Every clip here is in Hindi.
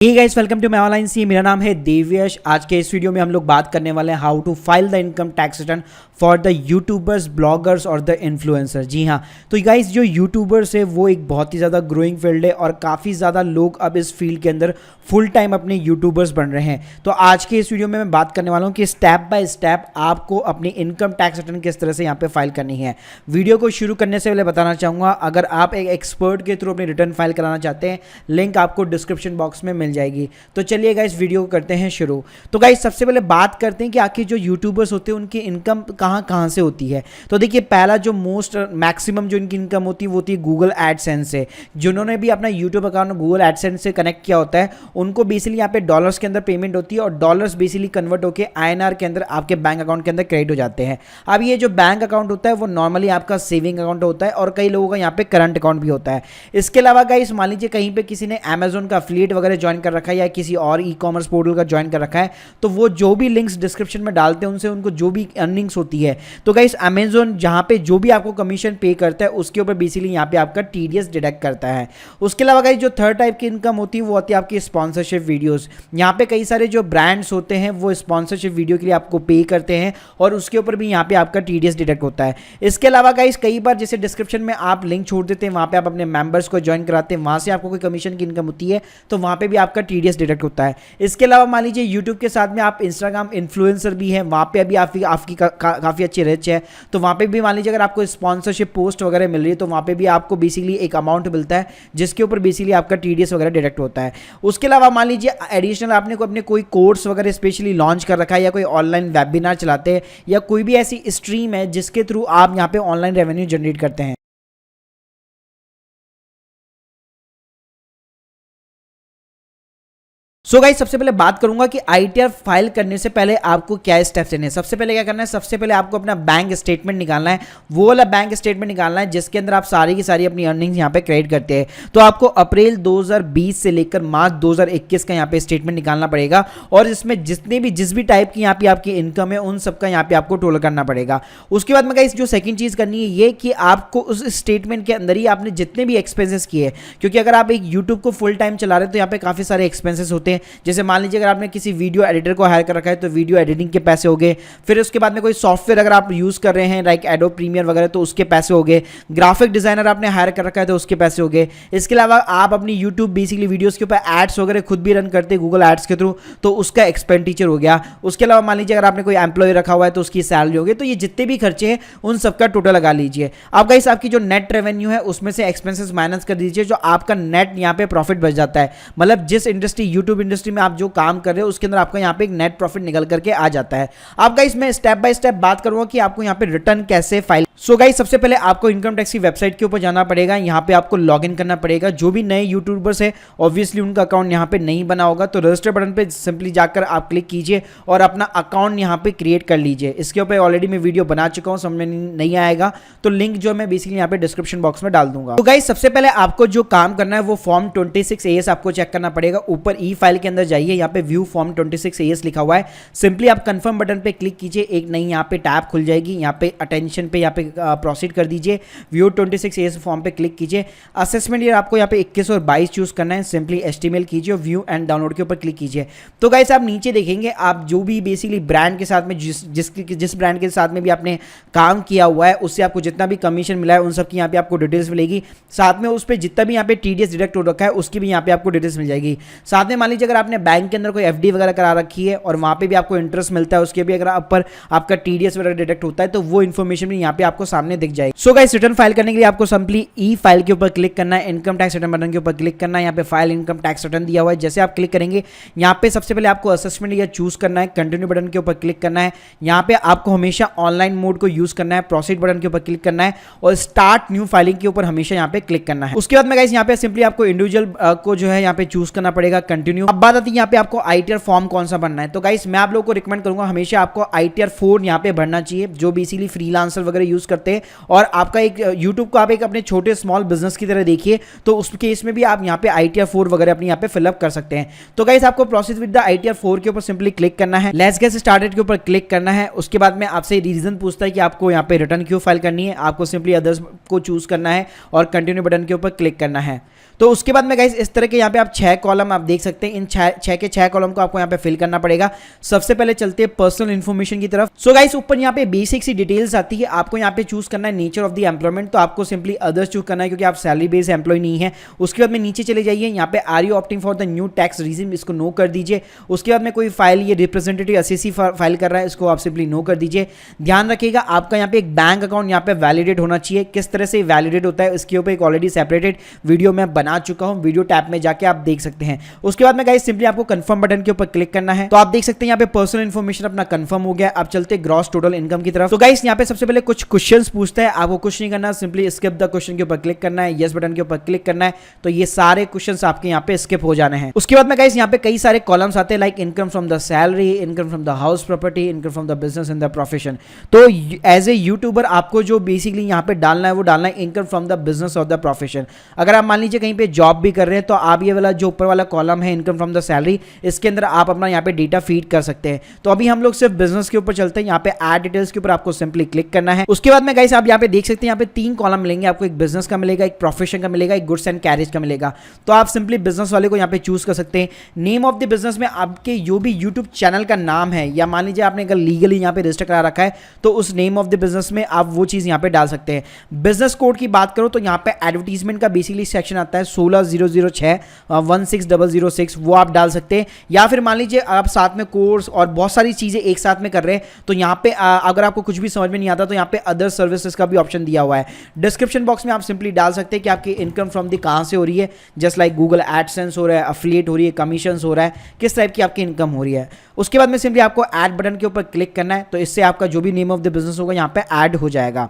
Hey guys, welcome to my online C. मेरा नाम है देव्यश। आज के इस वीडियो में हम लोग बात करने वाले हैं how to file the income tax return for the YouTubers, bloggers और द इन्फ्लुएंसर। जी हाँ, तो गाइस जो यूट्यूबर्स है वो एक बहुत ही ज़्यादा ग्रोइंग फील्ड है और काफ़ी ज़्यादा लोग अब इस फील्ड के अंदर फुल टाइम अपने यूट्यूबर्स बन रहे हैं। तो आज के इस वीडियो में मैं बात करने वाला हूँ कि स्टेप बाय स्टेप आपको अपनी इनकम टैक्स रिटर्न किस तरह से यहाँ पे फाइल करनी है। वीडियो को शुरू करने से पहले बताना चाहूँगा, अगर आप एक एक्सपर्ट के थ्रू अपनी रिटर्न फाइल कराना चाहते हैं, लिंक आपको डिस्क्रिप्शन बॉक्स में मिल जाएगी। तो चलिए गाइस वीडियो को करते हैं शुरू। तो गाइस सबसे पहले बात करते हैं कि आखिर जो यूट्यूबर्स होते हैं उनकी इनकम कहाँ से होती है। तो देखिए, पहला जो मोस्ट मैक्सिमम जो इनकी इनकम होती है वो होती है गूगल एडसेंस से। जिन्होंने भी अपना यूट्यूब अकाउंट गूगल एडसेंस से कनेक्ट किया होता है उनको बेसिकली यहाँ पे डॉलर्स के अंदर पेमेंट होती है और डॉलर्स बेसिकली कन्वर्ट होकर INR के अंदर आपके बैंक अकाउंट के अंदर क्रेडिट हो जाते हैं। अब ये जो बैंक अकाउंट होता है वो नॉर्मली आपका सेविंग अकाउंट होता है और कई लोगों का यहाँ पे करंट अकाउंट भी होता है। इसके अलावा गाइस मान लीजिए कहीं पे किसी ने अमेजोन का एफिलिएट वगैरह ज्वाइन कर रखा है या किसी और ई कॉमर्स पोर्टल का ज्वाइन कर रखा है, तो वो जो भी लिंक्स डिस्क्रिप्शन में डालते हैं उनसे उनको जो भी अर्निंग्स होती है, तो गाइस अमेजोन जहां पे जो भी आपको कमीशन पे करता है उसके ऊपर बेसिकली यहाँ पे आपका TDS डिडक्ट करता है। उसके अलावा गाइस जो थर्ड टाइप की इनकम होती है वो होती है आपकी स्पॉन्सरशिप वीडियोस। यहाँ पे कई सारे जो ब्रांड्स होते हैं वो स्पॉन्सरशिप वीडियो के लिए आपको पे करते हैं और उसके ऊपर भी यहाँ पे आपका TDS डिडक्ट होता है। इसके अलावा गाइस कई बार जैसे डिस्क्रिप्शन में आप लिंक छोड़ देते हैं, वहां पे आप अपने मेंबर्स को ज्वाइन कराते हैं, वहां से आपको कोई कमीशन की इनकम होती है तो वहां पे भी आपका TDS डिडक्ट होता है। इसके अलावा मान लीजिए यूट्यूब के साथ में आप इंस्टाग्राम इन्फ्लुएंसर भी है, वहाँ पे अभी आपकी काफ़ी अच्छी रिच है, तो वहाँ पे भी मान लीजिए अगर आपको स्पॉन्सरशिप पोस्ट वगैरह मिल रही है तो वहाँ पे भी आपको बेसिकली एक अमाउंट मिलता है जिसके ऊपर बेसिकली आपका TDS वगैरह डिडक्ट होता है। उसके अलावा मान लीजिए एडिशनल आपने को अपने कोई कोर्स वगैरह स्पेशली लॉन्च कर रखा है या कोई ऑनलाइन वेबिनार चलाते हैं या कोई भी ऐसी स्ट्रीम है जिसके थ्रू आप यहाँ पे ऑनलाइन रेवेन्यू जनरेट करते हैं। सो गाइस सबसे पहले बात करूंगा कि ITR फाइल करने से पहले आपको क्या स्टेप्स लेने हैं। सबसे पहले क्या करना है, सबसे पहले आपको अपना बैंक स्टेटमेंट निकालना है। वो वाला बैंक स्टेटमेंट निकालना है जिसके अंदर आप सारी की सारी अपनी अर्निंग्स यहाँ पे क्रेडिट करते हैं। तो आपको अप्रैल 2020 से लेकर मार्च 2021 का यहाँ पे स्टेटमेंट निकालना पड़ेगा और इसमें जिस भी टाइप की यहाँ पे आपकी इनकम है उन सबका यहाँ पे आपको टोटल करना पड़ेगा। उसके बाद में गाइस जो सेकंड चीज करनी है ये कि आपको उस स्टेटमेंट के अंदर ही आपने जितने भी एक्सपेंसेस किए, क्योंकि अगर आप एक यूट्यूब को फुल टाइम चला रहे हैं तो यहाँ पे काफी सारे एक्सपेंसेस होते हैं। जैसे मान लीजिए अगर आपने किसी वीडियो एडिटर को हायर कर रखा है तो वीडियो एडिटिंग के पैसे हो गए। फिर उसके बाद में कोई सॉफ्टवेयर अगर आप यूज कर रहे हैं लाइक एडोब प्रीमियर वगैरह तो उसके पैसे हो गए। ग्राफिक डिजाइनर आपने हायर कर रखा है तो उसके पैसे हो गए। इसके अलावा आप अपनी यूट्यूब बेसिकली वीडियोस के ऊपर एड्स वगैरह खुद भी रन करते हैं गूगल एड्स के थ्रू, तो उसका एक्सपेंडिचर हो गया। उसके अलावा मान लीजिए अगर आपने कोई एम्प्लॉय रखा हुआ है तो उसकी सैलरी हो गई। तो ये जितने भी खर्चे हैं उन सबका टोटल लगा लीजिए। अब गाइस आपकी जो नेट रेवेन्यू है उसमें से एक्सपेंसेस माइनस कर दीजिए, जो आपका नेट यहाँ पे प्रॉफिट बच जाता है। मतलब जिस इंडस्ट्री यूट्यूब इंडस्ट्री में आप जो काम कर रहे हो उसके अंदर आपका यहाँ पे एक नेट प्रॉफिट निकल करके आ जाता है। अब गाइस मैं स्टेप बाय स्टेप बात करूंगा कि आपको यहाँ पे रिटर्न कैसे फाइल। सो गाइस सबसे पहले आपको इनकम टैक्स की वेबसाइट के ऊपर जाना पड़ेगा। यहाँ पे आपको लॉगिन करना पड़ेगा। जो भी नए यूट्यूबर्स है ऑब्वियसली उनका अकाउंट यहाँ पे नहीं बना होगा, तो रजिस्टर बटन पे सिंपली जाकर आप क्लिक कीजिए और अपना अकाउंट यहाँ पे क्रिएट कर लीजिए। इसके ऊपर ऑलरेडी मैं वीडियो बना चुका हूँ, समझ में नहीं आएगा तो लिंक जो मैं बेसिकली यहाँ पे डिस्क्रिप्शन बॉक्स में डाल दूंगा। तो गाइस सबसे पहले आपको जो काम करना है वो फॉर्म 26AS आपको चेक करना पड़ेगा। ऊपर ई फाइल के अंदर जाइए, यहाँ पे व्यू फॉर्म 26AS लिखा हुआ है। सिंपली आप कंफर्म बटन पे क्लिक कीजिए, एक नई यहाँ पे टैब खुल जाएगी। यहाँ पे अटेंशन पे यहाँ पे प्रोसीड कर दीजिए। व्यू 26AS फॉर्म पे क्लिक कीजिए। असेसमेंट ईयर आपको यहाँ पे 21 और 22 चूज करना है। सिंपली HTML कीजिए और व्यू एंड डाउनलोड के ऊपर क्लिक कीजिए। तो गाइस आप नीचे देखेंगे आप जो भी बेसिकली ब्रांड के साथ में जिस ब्रांड के साथ में भी आपने काम किया हुआ है उससे आपको जितना भी कमीशन मिला है उन सब की यहाँ पे आपको डिटेल्स मिलेगी। साथ में उस पर जितना भी यहाँ पे TDS डिडक्ट हो रखा है उसकी भी यहाँ पे आपको डिटेल्स मिल जाएगी। साथ में मान लीजिए अगर आपने बैंक के अंदर कोई FD वगैरह करा रखी है और वहाँ पे भी आपको इंटरेस्ट मिलता है, उसके भी अगर ऊपर आपका TDS वगैरह डिडक्ट होता है तो वो इन्फॉर्मेशन भी यहाँ पे आपको सामने दिख जाएगी। सो गाइस रिटर्न फाइल करने के लिए आपको सिंपली ई फाइल के ऊपर क्लिक करना है, इनकम टैक्स रिटर्न बटन के ऊपर क्लिक करना है। यहाँ पे फाइल इनकम टैक्स रिटर्न दिया हुआ है, जैसे आप क्लिक करेंगे यहाँ पे सबसे पहले आपको असेसमेंट ईयर चूज करना है, कंटिन्यू बटन के ऊपर क्लिक करना है। यहाँ पे आपको हमेशा ऑनलाइन मोड को यूज करना है, प्रोसीड बटन के ऊपर क्लिक करना है और स्टार्ट न्यू फाइलिंग के ऊपर हमेशा यहाँ पे क्लिक करना है। उसके बाद में गाइस यहाँ पे सिंपली आपको इंडिविजुअल को जो है यहाँ पे चूज करना पड़ेगा, कंटिन्यू। अब बात आती है यहाँ पे आपको ITR फॉर्म कौन सा भरना है। तो गाइस मैं आप लोगों को रिकमेंड करूंगा हमेशा आपको ITR 4 यहाँ पे भरना चाहिए, जो बेसिकली फ्रीलांसर वगैरह यूज करते हैं और आपका एक यूट्यूब को आप एक अपने छोटे स्मॉल बिजनेस की तरह देखिए, तो उस केस में भी आप यहाँ पे ITR 4 वगैरह अपनी यहाँ पे फिलअप कर सकते हैं। तो गाइस आपको प्रोसेस विद द ITR 4 के ऊपर सिंपली क्लिक करना है, लेट्स गेट स्टार्टेड के ऊपर क्लिक करना है। उसके बाद में आपसे रीजन पूछता है कि आपको यहाँ पे रिटर्न क्यों फाइल करनी है। आपको सिंपली अदर्स को चूज करना है और कंटिन्यू बटन के ऊपर क्लिक करना है। तो उसके बाद में गाइस इस तरह के यहाँ पे आप 6 कॉलम आप देख सकते हैं। इन 6 के 6 कॉलम को आपको यहाँ पे फिल करना पड़ेगा। सबसे पहले चलते हैं पर्सनल इन्फॉर्मेशन की तरफ। सो गाइस ऊपर यहाँ पे बेसिक सी डिटेल्स आती है। आपको यहाँ पे चूज करना है नेचर ऑफ द एम्प्लॉयमेंट, तो आपको सिंपली अदर्स चूज करना है क्योंकि आप सैलरी बेस्ड एम्प्लॉय नहीं है। उसके बाद में नीचे चले जाइए, यहाँ पे are you opting for the new tax regime, इसको नो कर दीजिए। उसके बाद में कोई फाइल ये रिप्रेजेंटेटिव एसएससी फाइल कर रहा है, इसको आप सिंपली नो कर दीजिए। ध्यान रखिएगा आपका यहाँ पे एक बैंक अकाउंट यहाँ पे वैलिडेट होना चाहिए। किस तरह से वैलिडेट होता है इसके ऊपर एक ऑलरेडी सेपरेटेड वीडियो मैं बना चुका हूँ, वीडियो टैब में जाके आप देख सकते हैं। उसके बाद में गाइस सिंपली आपको कंफर्म बटन के ऊपर क्लिक करना है। तो आप देख सकते हैं यहाँ पे पर्सनल इन्फॉर्मेशन अपना कंफर्म हो गया। अब चलते ग्रॉस टोटल इनकम की तरफ। तो गाइस यहाँ पे सबसे पहले कुछ क्वेश्चंस पूछता है, आपको कुछ नहीं करना, सिंपली स्किप द क्वेश्चन के ऊपर क्लिक करना है, यस बटन के ऊपर क्लिक करना है। तो ये सारे क्वेश्चंस आपके यहाँ पे स्किप हो जाने हैं। उसके बाद में गाइस यहाँ पे कई सारे कॉलम्स आते हैं, like income from the salary, income from the house property, income from the business and the profession. तो एज ए यूट्यूबर आपको जो बेसिकली यहाँ पे डालना है वो डालना है इनकम फ्रॉम द बिजनेस और द प्रोफेशन। अगर आप मान लीजिए कहीं पे जॉब भी कर रहे हैं तो आप ये वाला जो ऊपर वाला कॉलम है इनकम फ्रॉम द सैलरी, इसके अंदर आप अपना यहाँ पे डेटा फीड कर सकते हैं। तो अभी हम लोग सिर्फ बिजनेस के ऊपर चलते हैं। यहाँ पे ऐड डिटेल्स के ऊपर आपको सिंपली क्लिक करना है। उसके बाद में गाइस आप यहाँ पे देख सकते हैं, यहाँ पे 3 कॉलम मिलेंगे आपको, एक बिजनेस का मिलेगा, एक प्रोफेशन का मिलेगा, एक गुड्स एंड कैरेज का मिलेगा। तो आप सिंपली बिजनेस वाले को यहाँ पे चूज कर सकते हैं। नेम ऑफ द बिजनेस में आपके जो भी यूट्यूब चैनल का नाम है, या मान लीजिए आपने अगर लीगली यहाँ पे रजिस्टर करा रखा है तो उस नेम ऑफ द बिजनेस में आप वो चीज यहाँ पे डाल सकते हैं। बिजनेस कोड की बात करो तो यहाँ पे एडवर्टीजमेंट का बेसिकली सेक्शन आता है 16006 16006, वो आप डाल सकते हैं। या फिर मान लीजिए आप साथ में कोर्स और बहुत सारी चीजें एक साथ में कर रहे हैं तो यहाँ पे अगर आपको कुछ भी समझ में नहीं आता तो यहाँ पे अदर सर्विसेज का भी ऑप्शन दिया हुआ है। डिस्क्रिप्शन बॉक्स में आप सिंपली डाल सकते हैं कि आपकी इनकम फ्रॉम द कहाँ से हो रही है, जस्ट लाइक गूगल एडसेंस हो रहा है, अफिलिएट हो रही है, कमीशन हो रहा है, किस टाइप की आपकी इनकम हो रही है। उसके बाद में सिंपली आपको ऐड बटन के ऊपर क्लिक करना है, तो इससे आपका जो भी नेम ऑफ द बिजनेस होगा यहाँ पे ऐड हो जाएगा।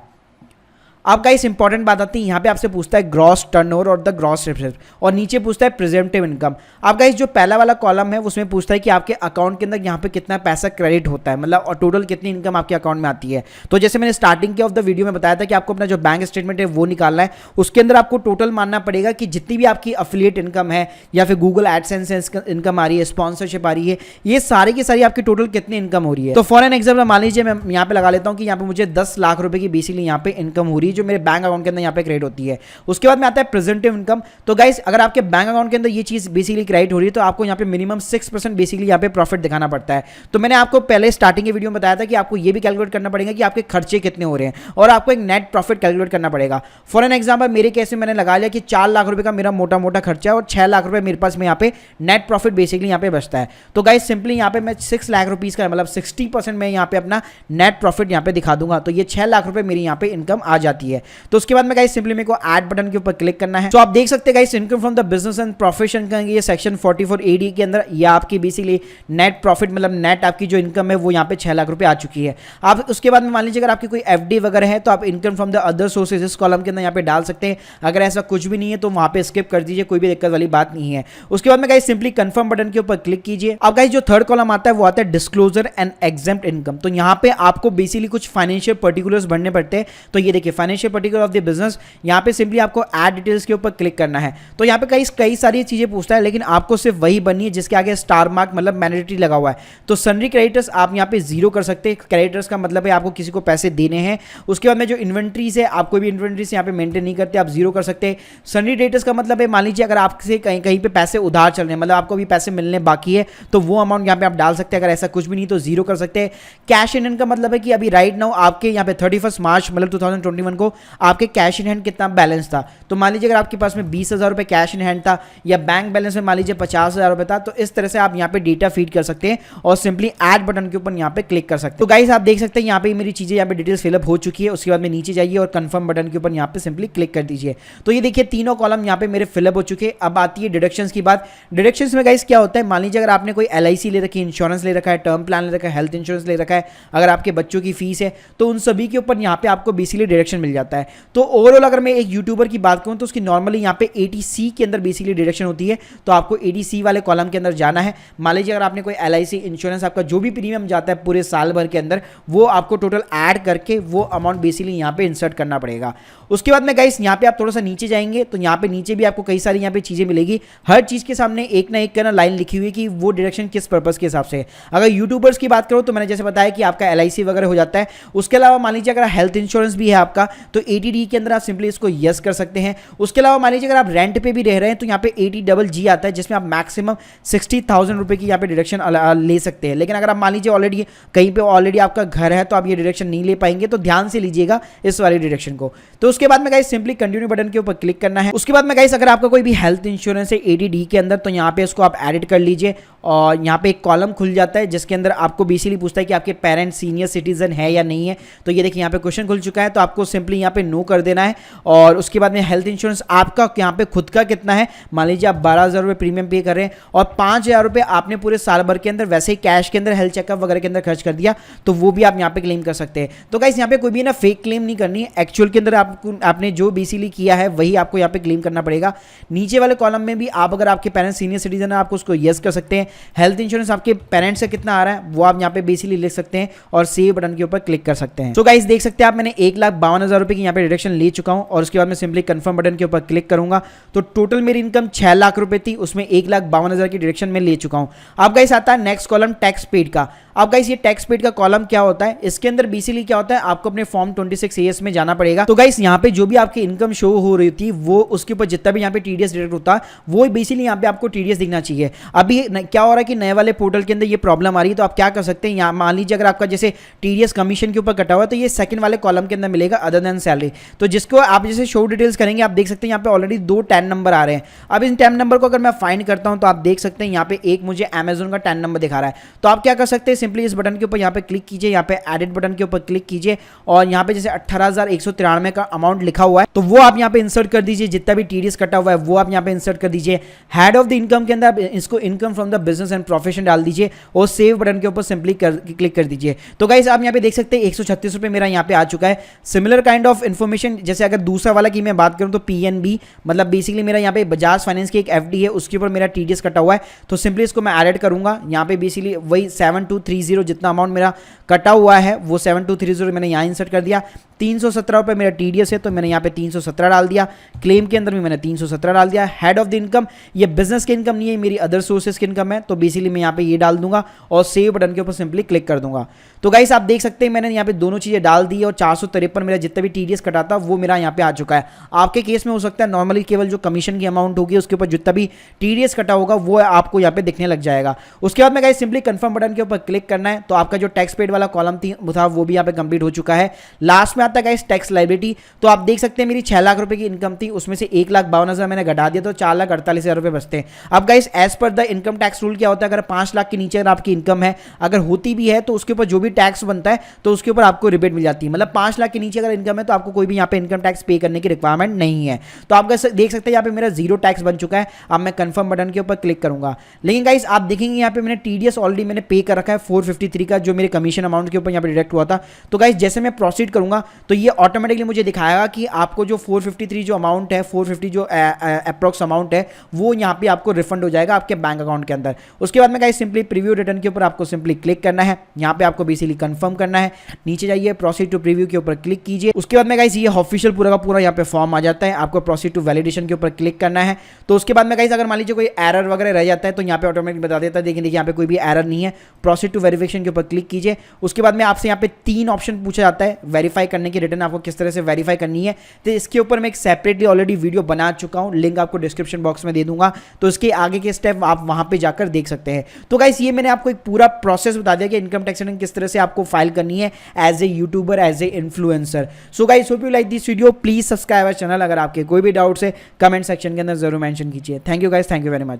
अब गाइस इंपॉर्टेंट बात आती है, यहाँ पे आपसे पूछता है ग्रॉस टर्नओवर और द ग्रॉस रिजर्व, और नीचे पूछता है प्रेजेंटिव इनकम। अब गाइस जो पहला वाला कॉलम है उसमें पूछता है कि आपके अकाउंट के अंदर यहाँ पे कितना पैसा क्रेडिट होता है, मतलब और टोटल कितनी इनकम आपके अकाउंट में आती है। तो जैसे मैंने स्टार्टिंग के ऑफ द वीडियो में बताया था कि आपको अपना जो बैंक स्टेटमेंट है वो निकालना है। उसके अंदर आपको टोटल मानना पड़ेगा कि जितनी भी आपकी अफिलिएट इनकम है या फिर गूगल एडसेंस इनकम आ रही है, स्पॉन्सरशिप आ रही है, ये सारी की सारी आपकी टोटल कितनी इनकम हो रही है। तो फॉर एन एग्जाम्पल मान लीजिए मैं यहाँ पे लगा लेता हूँ कि यहाँ पे मुझे 10 लाख रुपए की बेसिकली यहाँ पे इनकम हो रही है जो मेरे बैंक अकाउंट अंदर यहाँ पे क्रेडिट होती है। उसके बाद में आता है प्रेजेंटिव इनकम। तो गाइस अगर आपके बैंक अकाउंट के अंदर ये चीज बेसिकली क्रेडिट हो रही है तो आपको यहाँ पे मिनिमम 6% बेसिकली यहाँ पे प्रॉफिट दिखाना पड़ता है। तो मैंने आपको पहले स्टार्टिंग के वीडियो में बताया था कि आपको ये भी कैलकुलेट करना पड़ेगा कि आपके खर्चे कितने हो रहे हैं और आपको एक नेट प्रॉफिट कैलकुलेट करना पड़ेगा। फॉर एन एग्जाम्पल मेरे केस में मैंने लगा लिया कि 4 लाख रुपए का मेरा मोटा मोटा खर्चा है और 6 लाख रुपए मेरे पास में यहाँ पे नेट प्रॉफिट बेसिकली यहाँ पे बचता है। तो गाइस सिंपली यहाँ पे मैं 6 लाख रुपीज का मतलब 60% में यहाँ पे अपना नेट प्रॉफिट यहाँ पे दिखा दूंगा, तो ये 6 लाख रुपए मेरी यहाँ पे इनकम आ जाती है। तो उसके बाद में गाइस सिंपली मेरे को ऐड बटन के ऊपर क्लिक करना है। तो आप देख सकते हैं guys income from the business and profession का ये सेक्शन 44AD के अंदर ये आपकी बेसिकली नेट प्रॉफिट मतलब नेट आपकी जो इनकम है वो यहाँ पे 6 लाख रुपए आ चुकी है। आप उसके बाद में मान लीजिए अगर आपकी कोई एफडी वगैरह है तो आप income from the other sources इस कॉलम के अंदर यहाँ पे डाल सकते हैं। अगर ऐसा कुछ भी नहीं है तो वहां पे स्किप कर दीजिए, कोई भी दिक्कत वाली बात नहीं है। उसके बाद में गाइस सिंपली कंफर्म बटन के ऊपर क्लिक कीजिए। अब गाइस जो थर्ड कॉलम आता है वो आता है डिस्क्लोजर एंड एग्जेम्प्ट इनकम। तो यहाँ पे आपको बेसिकली कुछ फाइनेंशियल पर्टिकुलर्स भरने पड़ते हैं। तो ये देखिए financial particular of the business, यहाँ पे सिंपली आपको ऐड डिटेल्स के ऊपर क्लिक करना है। तो यहाँ पे कई सारी चीजें पूछता है लेकिन आपको सिर्फ वही बननी है जिसके आगे स्टार मार्क मतलब मैंडेटरी लगा हुआ है। तो सन्ड्री क्रेडिटर्स आप यहाँ पे 0 कर सकते हैं। क्रेडिटर्स का मतलब है आपको किसी को पैसे देने हैं। उसके बाद में जो इन्वेंट्रीज है आप कोई भी इन्वेंट्रीज यहाँ पे मेंटेन नहीं करते, आप 0 कर सकते हैं। सन्ड्री क्रेडिटर्स का मतलब है मान लीजिए अगर आपसे कहीं पे पैसे उधार चल रहे हैं, मतलब आपको भी पैसे मिलने बाकी है तो वो अमाउंट यहाँ पे आप डाल सकते हैं। अगर ऐसा कुछ भी नहीं तो 0 कर सकते हैं। कैश इन हैंड का मतलब है कि अभी राइट नाउ आपके यहाँ पे 31 मार्च मतलब 2021 को आपके कैश इन हैंड कितना बैलेंस था। तो मान लीजिए अगर आपके पास में 20,000 रुपए कैश इन हैंड था या बैंक बैलेंस में मान लीजिए 50,000 रुपए था, तो इस तरह से आप यहाँ पे डेटा फीड कर सकते हैं और सिंपली ऐड बटन के ऊपर यहाँ पे क्लिक कर सकते हैं। तो गाइस आप देख सकते हैं यहाँ पे मेरी चीजें यहाँ पे डिटेल्स फिलअप हो चुकी है। उसके बाद में नीचे जाइए और कंफर्म बटन के ऊपर यहाँ पे सिंपली क्लिक कर दीजिए। तो ये देखिए तीनों कॉलम यहाँ पे मेरे फिलअप हो चुके हैं। अब आती है डिडक्शंस की बात। डिडक्शंस में गाइस क्या होता है, मान लीजिए अगर आपने कोई LIC ले रखी है, इंश्योरेंस ले रखा है, टर्म प्लान ले रखा है, हेल्थ इंश्योरेंस ले रखा है, अगर आपके बच्चों की फीस है तो उन सभी के ऊपर यहाँ पे आपको बेसिकली डिडक्शन मिल जाता है। तो ओवरऑल अगर मैं एक यूट्यूबर की बात करूँ तो उसकी नॉर्मली यहाँ पे 80C के अंदर बेसिकली डिडक्शन होती है। तो आपको 80C वाले कॉलम के अंदर जाना है। मान लीजिए अगर आपने कोई LIC इंश्योरेंस आपका जो भी प्रीमियम जाता है पूरे साल भर के अंदर वो आपको टोटल ऐड करके वो अमाउंट बेसिकली यहाँ पे इंसर्ट करना पड़ेगा। उसके बाद में गाइस यहाँ पे आप थोड़ा सा नीचे जाएंगे तो यहाँ पे नीचे भी आपको कई सारी यहाँ पे चीजें मिलेगी। हर चीज के सामने एक ना एक का ना लाइन लिखी हुई है कि वो डिडक्शन किस पर्पस के हिसाब से। अगर यूट्यूबर्स की बात करो तो मैंने जैसे बताया कि आपका LIC वगैरह हो जाता है। उसके अलावा मान लीजिए अगर हेल्थ इंश्योरेंस भी है आपका तो 80D के अंदर आप सिंपली इसको यस कर सकते हैं। उसके अलावा मान लीजिए अगर आप रेंट पे भी रह रहे हैं तो यहाँ पे 80GG आता है, जिसमें आप मैक्सिमम 60,000 रुपये की यहाँ पे डिडक्शन ले सकते हैं। लेकिन अगर आप मान लीजिए ऑलरेडी कहीं पे ऑलरेडी आपका घर है तो आप ये डिडक्शन नहीं ले पाएंगे, तो ध्यान से लीजिएगा इस वाली डिडक्शन को। तो उसके बाद में गाइस सिंपली कंटिन्यू बटन के ऊपर क्लिक करना है। उसके बाद में गाइस अगर आपका कोई भी हेल्थ इंश्योरेंस है 80D के अंदर तो यहाँ पे इसको आप एडिट कर लीजिए और यहाँ पे एक कॉलम खुल जाता है जिसके अंदर आपको बेसिकली पूछता है कि आपके पेरेंट्स सीनियर सिटीजन है या नहीं है। तो ये देखिए यहाँ पे क्वेश्चन खुल चुका है, तो आपको सिंपली यहाँ पे नो कर देना है। और उसके बाद में हेल्थ इंश्योरेंस आपका यहाँ पे खुद का कितना है, मान लीजिए आप 12,000 रुपये प्रीमियम पे कर रहे हैं और 5,000 रुपये आपने पूरे साल भर के अंदर वैसे ही कैश के अंदर हेल्थ चेकअप वगैरह के अंदर खर्च कर दिया, तो वो भी आप यहाँ पे क्लेम कर सकते हैं। तो गाइस यहाँ पे कोई भी ना फेक क्लेम नहीं करनी है, एक्चुअल के अंदर आपने जो बेसिकली किया है वही आपको यहाँ पे क्लेम करना पड़ेगा। नीचे वाले कॉलम में भी आप अगर आपके पेरेंट्स सीनियर सिटीजन है आपको उसको यस कर सकते हैं। हेल्थ इंश्योरेंस आपके पेरेंट्स से कितना आ रहा है वो आप यहाँ पे बेसिकली लिख सकते हैं और सेव बटन के ऊपर क्लिक कर सकते हैं। तो गाइस देख सकते हैं आप मैंने 1,52,000 रुपये की यहाँ पे डिडक्शन ले चुका हूँ और उसके बाद मैं सिंपली कंफर्म बटन के ऊपर क्लिक करूंगा। तो टोटल मेरी इनकम 6 लाख रुपए थी, उसमें 1,52,000 की डिडक्शन में ले चुका हूँ। अब गाइस आता है नेक्स्ट कॉलम टैक्स पेड का। अब गाइस ये टैक्स पेड का कॉलम क्या होता है, इसके अंदर बेसिकली क्या होता है, आपको अपने फॉर्म 26AS में जाना पड़ेगा। तो गाइस यहाँ पे जो भी आपकी इनकम शो हो रही थी वो उसके ऊपर जितना भी यहाँ पे टीडीएस डिडक्ट होता है वो बेसिकली यहाँ पे आपको टीडीएस दिखना चाहिए। अभी क्या हो रहा है कि नए वाले पोर्टल के अंदर ये प्रॉब्लम आ रही है, तो आप क्या कर सकते हैं, यहाँ मान लीजिए अगर आपका जैसे टीडीएस कमीशन के ऊपर कटा हुआ है तो ये सेकंड वाले कॉलम के अंदर मिलेगा अदर देन सैलरी। तो जिसको आप जैसे शो डिटेल्स करेंगे आप देख सकते हैं यहाँ पे ऑलरेडी 2 10 नंबर आ रहे हैं। अब इन 10 नंबर को अगर मैं फाइंड करता हूँ तो आप देख सकते हैं यहाँ पे एक मुझे अमेजोन का 10 नंबर दिखा रहा है। तो आप क्या कर सकते हैं, सिंपली इस बटन के ऊपर यहाँ पे क्लिक कीजिए, यहाँ पे एडिट बटन के ऊपर क्लिक कीजिए और यहाँ पे जैसे 18,193 का अमाउंट लिखा हुआ है तो वो आप यहाँ पे इंसर्ट कर दीजिए, जितना भी टीडीएस कटा हुआ है वो आप यहाँ पे इंसर्ट कर दीजिए। हेड ऑफ द इनकम के अंदर आप इसको income from the business and profession डाल दीजिए और सेव बटन के ऊपर सिंपली क्लिक कर दीजिए। तो गाइस आप यहाँ पे देख सकते हैं 136 रुपये मेरा यहाँ पे आ चुका है। सिमिलर काइंड ऑफ इन्फॉर्मेशन जैसे अगर दूसरा वाला की मैं बात करूँ तो पीएनबी मतलब बेसिकली मेरा यहाँ पे बजाज फाइनेंस की एक एफडी है उसके ऊपर मेरा टीडीएस कटा हुआ है, तो सिंपली इसको मैं एडिट करूंगा। यहाँ पे बेसिकली वही 7230 जितना अमाउंट मेरा कटा हुआ है वो 7230 मैंने यहाँ इंसर्ट कर दिया। 317 रुपये मेरा टीडीएस है तो मैंने यहाँ पे 317 डाल दिया। क्लेम के अंदर भी मैंने 317 डाल दिया। हेड ऑफ द इनकम ये बिजनेस की इनकम नहीं है, मेरी अदर सोर्सेज की इनकम है, तो बेसिकली मैं यहाँ पे ये डाल दूंगा और सेव बटन के ऊपर सिंपली क्लिक कर दूंगा। तो गाइस आप देख सकते हैं मैंने यहाँ पे दोनों चीजें डाल दी और 453 मेरा जितना भी टीडीएस कटा था वो मेरा यहाँ पे आ चुका है। आपके केस में हो सकता है नॉर्मली केवल जो कमीशन की अमाउंट होगी उसके ऊपर जितना भी टीडीएस कटा होगा वो आपको यहाँ पे दिखने लग जाएगा। उसके बाद में गाइस सिंपली कंफर्म बटन के ऊपर क्लिक करना है। तो आपका जो टैक्स पेड वाला कॉलम था वो भी यहाँ पे कंप्लीट हो चुका है। लास्ट में आता है गाइस टैक्स लायबिलिटी। तो आप देख सकते हैं मेरी 6 लाख रुपए की इनकम थी, उसमें से 1,52,000 मैंने घटा दिया तो 4,48,000 रुपए बचते हैं। अब guys as per the income tax rule क्या होता है, अगर 5 लाख के नीचे अगर आपकी इनकम है अगर होती भी है तो उसके ऊपर जो भी टैक्स बनता है तो उसके ऊपर आपको रिबेट मिल जाती है। मतलब 5 लाख के नीचे अगर इनकम है तो आपको कोई भी यहाँ पे इनकम टैक्स पे करने की रिक्वायरमेंट नहीं है। तो आप देख सकते हैं यहाँ पे मेरा 0 टैक्स बन चुका है। अब मैं कंफर्म बटन के ऊपर क्लिक करूंगा। लेकिन गाइस आप देखेंगे यहाँ पे मैंने टीडीएस ऑलरेडी मैंने पे कर रखा है 453 का जो मेरे कमीशन अमाउंट के ऊपर यहाँ पे डिडक्ट हुआ था। तो गाइस जैसे मैं प्रोसीड करूंगा तो ये ऑटोमेटिकली मुझे दिखाएगा कि आपको जो 453 जो अमाउंट है 450 जो अप्रॉक्स अमाउंट है वो यहाँ पे आपको रिफंड हो जाएगा आपके बैंक अकाउंट के अंदर। उसके बाद में गाइस सिंपली प्रीव्यू रिटर्न के ऊपर आपको सिंपली क्लिक करना है। यहाँ पे आपको बेसिकली कंफर्म करना है, नीचे जाइए प्रोसीड टू प्रीव्यू के ऊपर क्लिक कीजिए। उसके बाद में गाइस ये ऑफिशियल पूरा का पूरा यहाँ पे फॉर्म आ जाता है, आपको प्रोसीड टू वैलिडेशन के ऊपर क्लिक करना है। तो उसके बाद में गाइस अगर मान लीजिए कोई एरर वगैरह रह जाता है तो यहाँ पे ऑटोमेटिक बता देता है। देखिए यहाँ पे कोई भी एरर नहीं है। प्रोसीड टू वेरिफिकेशन के ऊपर क्लिक कीजिए। उसके बाद में आपसे यहाँ पे 3 ऑप्शन पूछा जाता है वेरीफाई करने की, रिटर्न आपको किस तरह से वेरीफाई करनी है। तो इसके ऊपर मैं एक सेपरेटली ऑलरेडी वीडियो बना चुका हूँ, लिंक आपको डिस्क्रिप्शन बॉक्स में दे दूंगा, तो इसके आगे के स्टेप आप वहां पे जाकर देख सकते हैं। तो गाइस ये मैंने आपको एक पूरा प्रोसेस बता दिया कि इनकम टैक्स रिटर्न किस तरह से आपको फाइल करनी है as a YouTuber, as a influencer. So guys hope you like this video, please subscribe our channel. अगर आपके कोई भी डाउट्स है कमेंट सेक्शन के अंदर जरूर मेंशन कीजिए। Thank you guys, thank you very much.